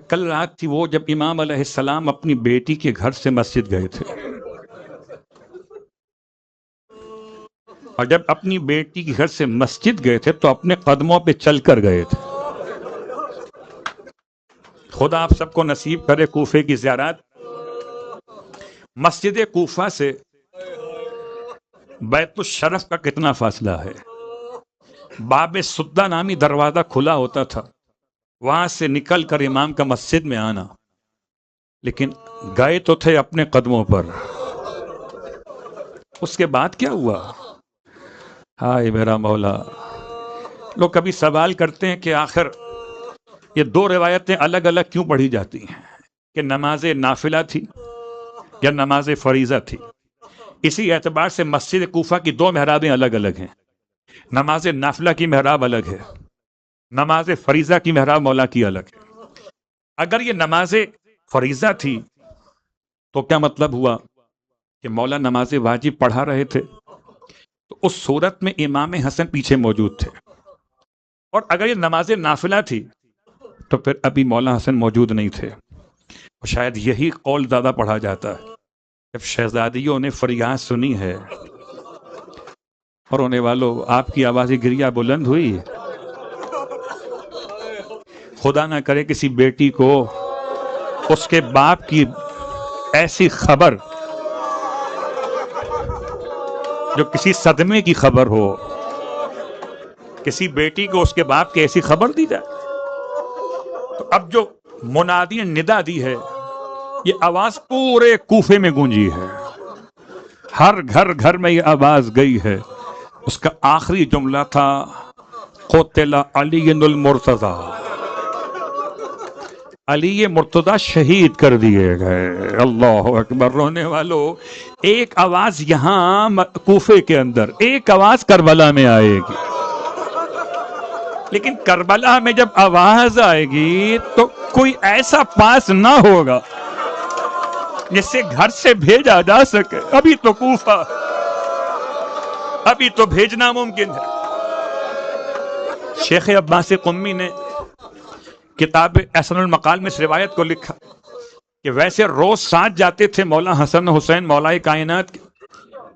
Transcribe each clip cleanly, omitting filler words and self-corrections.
کل رات تھی وہ جب امام علیہ السلام اپنی بیٹی کے گھر سے مسجد گئے تھے، اور جب اپنی بیٹی کے گھر سے مسجد گئے تھے تو اپنے قدموں پہ چل کر گئے تھے۔ خدا آپ سب کو نصیب کرے کوفے کی زیارت۔ مسجد کوفہ سے بیت الشرف کا کتنا فاصلہ ہے؟ باب سدہ نامی دروازہ کھلا ہوتا تھا، وہاں سے نکل کر امام کا مسجد میں آنا، لیکن گئے تو تھے اپنے قدموں پر۔ اس کے بعد کیا ہوا؟ ہائے میرا مولا! لوگ کبھی سوال کرتے ہیں کہ آخر یہ دو روایتیں الگ الگ کیوں پڑھی جاتی ہیں، کہ نماز نافلہ تھی یا نماز فریضہ تھی؟ اسی اعتبار سے مسجد کوفہ کی دو محرابیں الگ الگ ہیں، نماز نافلہ کی محراب الگ ہے، نماز فریضہ کی محراب مولا کی الگ ہے۔ اگر یہ نماز فریضہ تھی تو کیا مطلب ہوا کہ مولا نماز واجب پڑھا رہے تھے، تو اس صورت میں امام حسن پیچھے موجود تھے، اور اگر یہ نماز نافلہ تھی تو پھر ابھی مولا حسن موجود نہیں تھے، اور شاید یہی قول زیادہ پڑھا جاتا ہے۔ جب شہزادیوں نے فریاد سنی ہے، اور ہونے والوں آپ کی آواز گریہ بلند ہوئی، خدا نہ کرے کسی بیٹی کو اس کے باپ کی ایسی خبر جو کسی صدمے کی خبر ہو، کسی بیٹی کو اس کے باپ کی ایسی خبر دی جائے۔ تو اب جو منادی نے ندا دی ہے، یہ آواز پورے کوفے میں گونجی ہے، ہر گھر گھر میں یہ آواز گئی ہے۔ اس کا آخری جملہ تھا قتل علی المرتضی، علی مرتضی شہید کر دیے گئے۔ اللہ اکبر! رونے والوں، ایک آواز یہاں کوفے کے اندر، ایک آواز کربلا میں آئے گی، لیکن کربلا میں جب آواز آئے گی تو کوئی ایسا پاس نہ ہوگا جس سے گھر سے بھیجا جا سکے۔ ابھی تو کوفہ، ابھی تو بھیجنا ممکن ہے۔ شیخ عباس قمی نے کتاب احسن المقال میں اس روایت کو لکھا کہ ویسے روز ساتھ جاتے تھے مولا حسن حسین مولا کائنات کے۔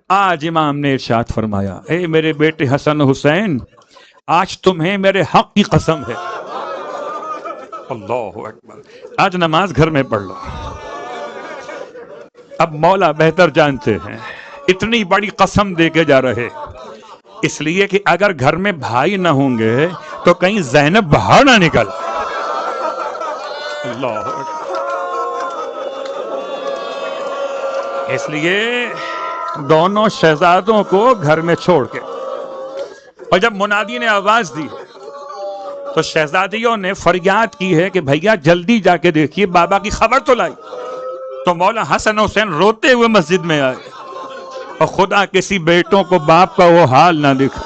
آج امام نے ارشاد فرمایا، اے میرے بیٹے حسن حسین، آج تمہیں میرے حق کی قسم ہے، اللہ اکبر، آج نماز گھر میں پڑھ لو۔ اب مولا بہتر جانتے ہیں، اتنی بڑی قسم دے کے جا رہے، اس لیے کہ اگر گھر میں بھائی نہ ہوں گے تو کہیں زینب باہر نہ نکل۔ اللہ اکبر! اس لیے دونوں شہزادوں کو گھر میں چھوڑ کے، اور جب منادی نے آواز دی تو شہزادیوں نے فریاد کی ہے کہ بھیا جلدی جا کے دیکھیے بابا کی خبر تو لائی۔ تو مولا حسن حسین روتے ہوئے مسجد میں آئے، اور خدا کسی بیٹوں کو باپ کا وہ حال نہ دکھا۔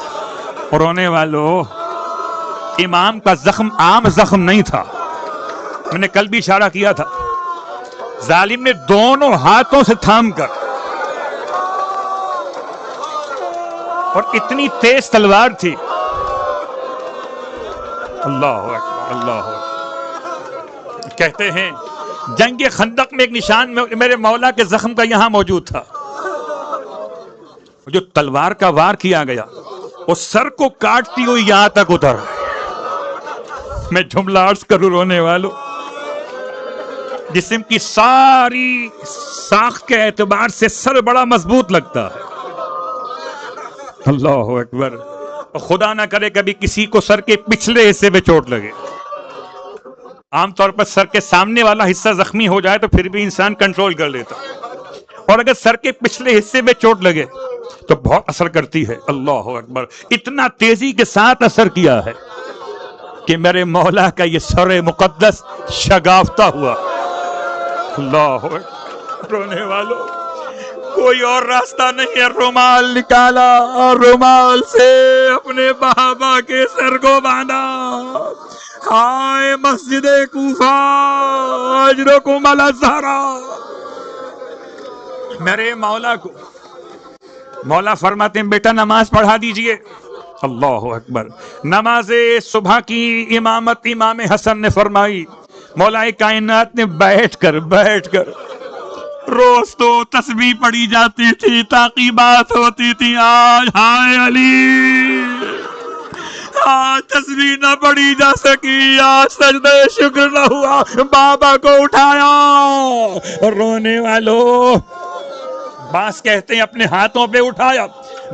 اور رونے والوں، امام کا زخم عام زخم نہیں تھا، میں نے کل بھی اشارہ کیا تھا، ظالم نے دونوں ہاتھوں سے تھام کر، اور اتنی تیز تلوار تھی، اللہ اکبر اللہ اکبر۔ کہتے ہیں جنگ خندق میں ایک نشان میرے مولا کے زخم کا یہاں موجود تھا، جو تلوار کا وار کیا گیا وہ سر کو کاٹتی ہوئی یہاں تک اتر۔ میں جملہ عرض کروں رونے والوں، جسم کی ساری ساخت کے اعتبار سے سر بڑا مضبوط لگتا ہے، اللہ اکبر، خدا نہ کرے کبھی کسی کو سر کے پچھلے حصے پہ چوٹ لگے۔ عام طور پر سر کے سامنے والا حصہ زخمی ہو جائے تو پھر بھی انسان کنٹرول کر لیتا، اور اگر سر کے پچھلے حصے پہ چوٹ لگے تو بہت اثر کرتی ہے۔ اللہ اکبر! اتنا تیزی کے ساتھ اثر کیا ہے کہ میرے مولا کا یہ سر مقدس شگافتہ ہوا۔ اللہ اکبر! رونے والوں، کوئی اور راستہ نہیں ہے، رومال نکالا اور رومال سے اپنے بابا کے سر کو باندھا۔ ہائے مسجد کوفہ، اجرکم علی الزہرا! میرے مولا کو مولا فرماتے ہیں بیٹا نماز پڑھا دیجئے. اللہ اکبر. نماز صبح کی امامت امام حسن نے فرمائی. مولا کائنات نے بیٹھ کر روز تو تسبیح پڑھی جاتی تھی، تعقیبات ہوتی تھی. آج ہائے علی، آج تسبیح نہ پڑھی جا سکی، آج سجدہ شکر نہ ہوا. بابا کو اٹھایا. رونے والوں، بعض کہتے ہیں اپنے ہاتھوں پہ اٹھایا،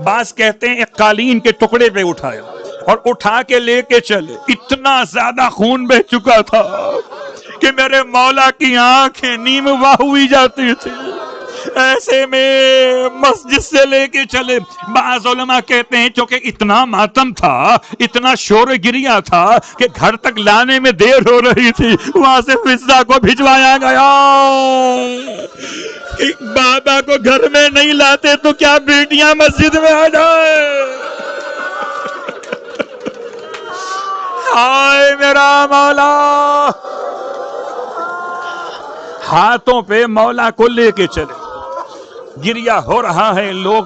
بعض کہتے ہیں ایک قالین کے ٹکڑے پہ اٹھایا اور اٹھا کے لے کے چلے. اتنا زیادہ خون بہ چکا تھا کہ میرے مولا کی آنکھیں نیم واہ ہوئی جاتی تھی. ایسے میں مسجد سے لے کے چلے. بعض علماء کہتے ہیں چونکہ اتنا ماتم تھا، اتنا شور گریا تھا کہ گھر تک لانے میں دیر ہو رہی تھی. وہاں سے فضا کو بھجوایا گیا. بابا کو گھر میں نہیں لاتے تو کیا بیٹیاں مسجد میں آ جائے؟ ہائے میرا مولا. ہاتھوں پہ مولا کو لے کے چلے. گریا ہو رہا ہے، لوگ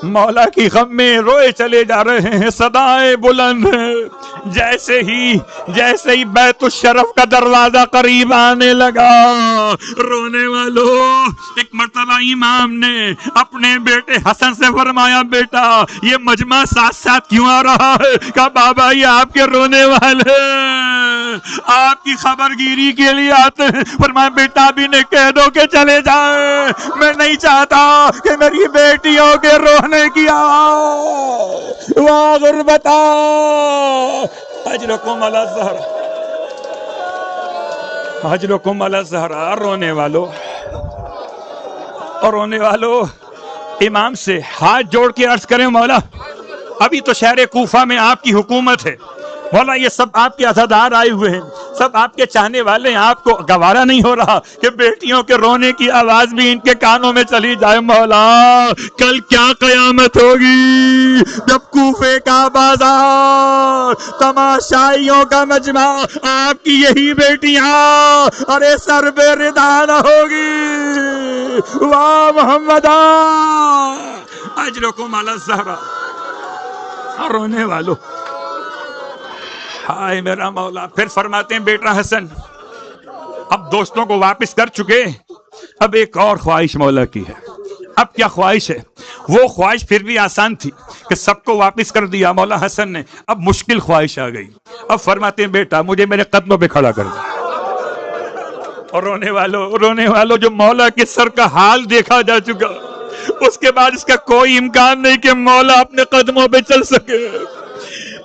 مولا کی غم میں روئے چلے جا رہے ہیں. صدائیں بلند ہیں. جیسے ہی بیت الشرف کا دروازہ قریب آنے لگا، رونے والوں، ایک مرتبہ امام نے اپنے بیٹے حسن سے فرمایا بیٹا یہ مجمع ساتھ ساتھ کیوں آ رہا ہے؟ کہا بابا یہ آپ کے رونے والے آپ کی خبر گیری کے لیے آتے ہیں. فرمایا بیٹا بھی نے کہہ دو کہ چلے جائیں، میں نہیں چاہتا کہ میری بیٹیوں کے رونے کی آواز واہ غربتا اجرکم علی الزہرا، اجرکم علی الزہرا. رونے والوں امام سے ہاتھ جوڑ کے عرض کریں مولا ابھی تو شہر کوفہ میں آپ کی حکومت ہے، مولا یہ سب آپ کے عزادار آئے ہوئے ہیں، سب آپ کے چاہنے والے ہیں، آپ کو گوارا نہیں ہو رہا کہ بیٹیوں کے رونے کی آواز بھی ان کے کانوں میں چلی جائے. مولا کل کیا قیامت ہوگی جب کوفے کا بازار، تماشائیوں کا مجمع، آپ کی یہی بیٹیاں ارے سر بے ردا نہ ہوگی. واہ محمد اجرکم علی الزہرا. رونے والوں ہائے میرا مولا. پھر فرماتے ہیں بیٹا حسن اب دوستوں کو واپس کر چکے، اب ایک اور خواہش مولا کی ہے. اب کیا خواہش ہے؟ وہ خواہش پھر بھی آسان تھی کہ سب کو واپس کر دیا مولا حسن نے. اب مشکل خواہش آ گئی. اب فرماتے ہیں بیٹا مجھے میرے قدموں پہ کھڑا کر دیا. اور رونے والوں جو مولا کے سر کا حال دیکھا جا چکا، اس کے بعد اس کا کوئی امکان نہیں کہ مولا اپنے قدموں پہ چل سکے.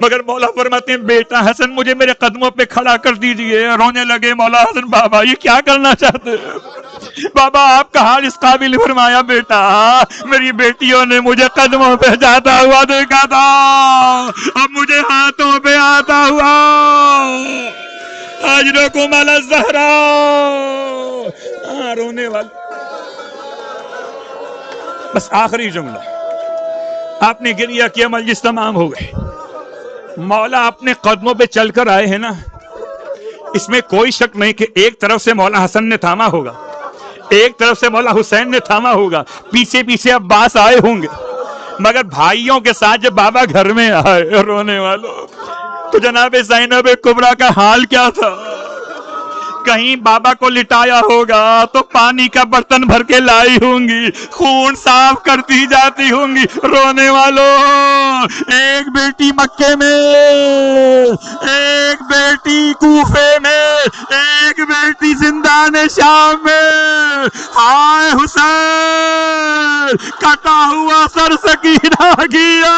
مگر مولا فرماتے ہیں بیٹا حسن مجھے میرے قدموں پہ کھڑا کر دیجئے. رونے لگے مولا حسن بابا یہ کیا کرنا چاہتے ہیں؟ بابا آپ کا حال اس قابل. فرمایا بیٹا میری بیٹیوں نے مجھے قدموں پہ جاتا ہوا دیکھا تھا، اب مجھے ہاتھوں پہ آتا ہوا. اجرکم علی الزہرا. رونے والے بس آخری جملہ، آپ نے گریہ کیا مجلس تمام ہو گئے. مولا اپنے قدموں پہ چل کر آئے ہیں نا، اس میں کوئی شک نہیں کہ ایک طرف سے مولا حسن نے تھاما ہوگا، ایک طرف سے مولا حسین نے تھاما ہوگا، پیچھے پیچھے عباس آئے ہوں گے. مگر بھائیوں کے ساتھ جب بابا گھر میں آئے رونے والوں تو جناب زینب کبریٰ کا حال کیا تھا؟ کہیں بابا کو لٹایا ہوگا تو پانی کا برتن بھر کے لائی ہوں گی، خون صاف کرتی جاتی ہوں گی. رونے والوں ایک بیٹی مکے میں، ایک بیٹی کوفے میں، ایک بیٹی زندان شام میں. ہائے حسین کٹا ہوا سر سکینہ کیا